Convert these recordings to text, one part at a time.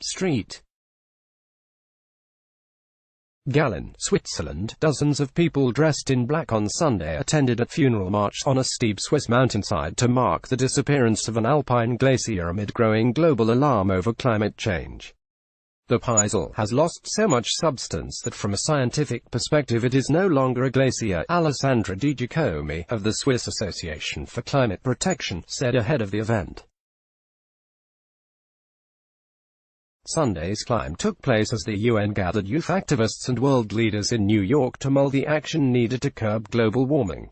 Street. GALLEN, Switzerland. Dozens of people dressed in black on Sunday attended a funeral march on a steep Swiss mountainside to mark the disappearance of an Alpine glacier amid growing global alarm over climate change. The Paisel has lost so much substance that from a scientific perspective it is no longer a glacier, Alessandra Di Giacomi, of the Swiss Association for Climate Protection, said ahead of the event. Sunday's climb took place as the UN gathered youth activists and world leaders in New York to mull the action needed to curb global warming.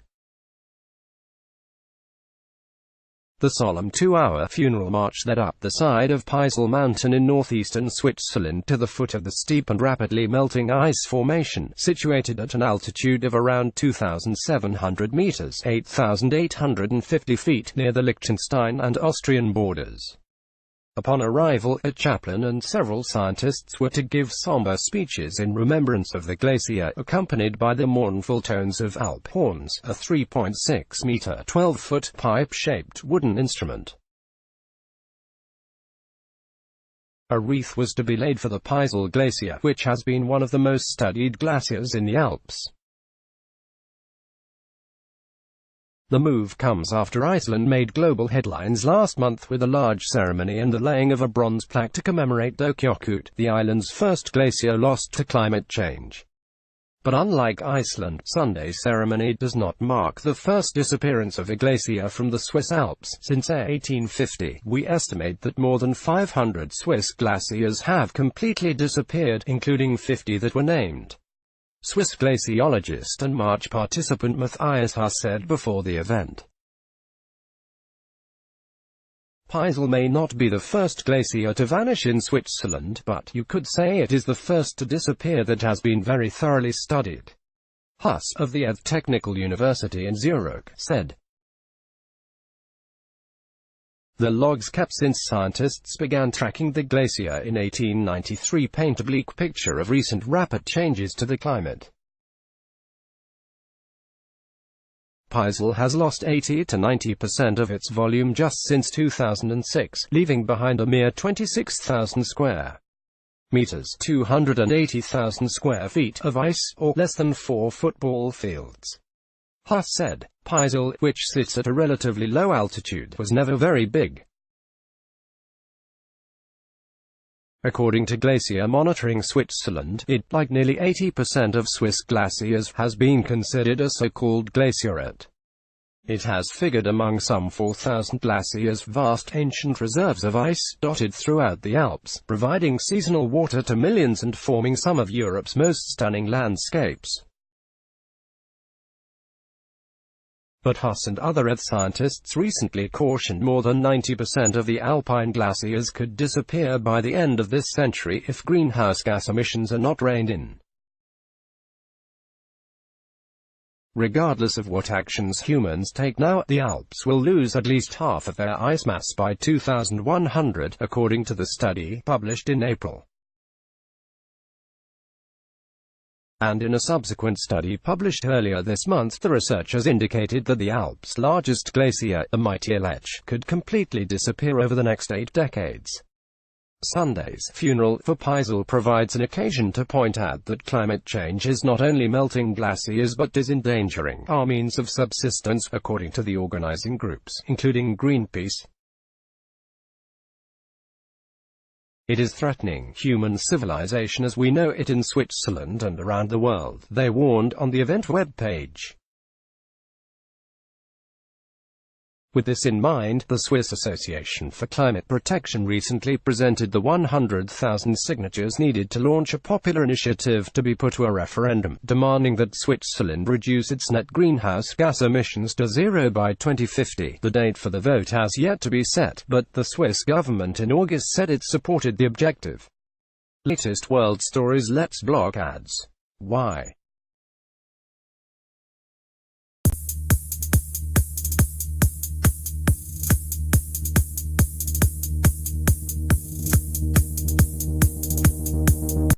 The solemn 2-hour funeral march led up the side of Paisel Mountain in northeastern Switzerland to the foot of the steep and rapidly melting ice formation, situated at an altitude of around 2,700 meters (8,850 feet) near the Liechtenstein and Austrian borders. Upon arrival, a chaplain and several scientists were to give somber speeches in remembrance of the glacier, accompanied by the mournful tones of Alp horns, a 3.6-meter (12-foot) pipe-shaped wooden instrument. A wreath was to be laid for the Paisel Glacier, which has been one of the most studied glaciers in the Alps. The move comes after Iceland made global headlines last month with a large ceremony and the laying of a bronze plaque to commemorate Dokjokut, the island's first glacier lost to climate change. But unlike Iceland, Sunday's ceremony does not mark the first disappearance of a glacier from the Swiss Alps since 1850. We estimate that more than 500 Swiss glaciers have completely disappeared, including 50 that were named. Swiss glaciologist and march participant Matthias Huss said before the event. Paisel may not be the first glacier to vanish in Switzerland, but you could say it is the first to disappear that has been very thoroughly studied. Huss, of the ETH Technical University in Zurich, said. The logs kept since scientists began tracking the glacier in 1893 paint a bleak picture of recent rapid changes to the climate. Paisel has lost 80 to 90% of its volume just since 2006, leaving behind a mere 26,000 square meters, 280,000 square feet of ice, or less than 4 football fields. Huss said, Paisel, which sits at a relatively low altitude, was never very big. According to Glacier Monitoring Switzerland, it, like nearly 80% of Swiss glaciers, has been considered a so-called glacierate. It has figured among some 4,000 glaciers, vast ancient reserves of ice, dotted throughout the Alps, providing seasonal water to millions and forming some of Europe's most stunning landscapes. But Huss and other ETH scientists recently cautioned more than 90% of the Alpine glaciers could disappear by the end of this century if greenhouse gas emissions are not reined in. Regardless of what actions humans take now, the Alps will lose at least half of their ice mass by 2100, according to the study published in April. And in a subsequent study published earlier this month, the researchers indicated that the Alps' largest glacier, the mighty Lech, could completely disappear over the next 8 decades. Sunday's funeral for Paisel provides an occasion to point out that climate change is not only melting glaciers but is endangering our means of subsistence, according to the organizing groups, including Greenpeace. It is threatening human civilization as we know it in Switzerland and around the world, they warned on the event web page. With this in mind, the Swiss Association for Climate Protection recently presented the 100,000 signatures needed to launch a popular initiative to be put to a referendum, demanding that Switzerland reduce its net greenhouse gas emissions to zero by 2050. The date for the vote has yet to be set, but the Swiss government in August said it supported the objective. Latest World Stories. Let's block ads. Why?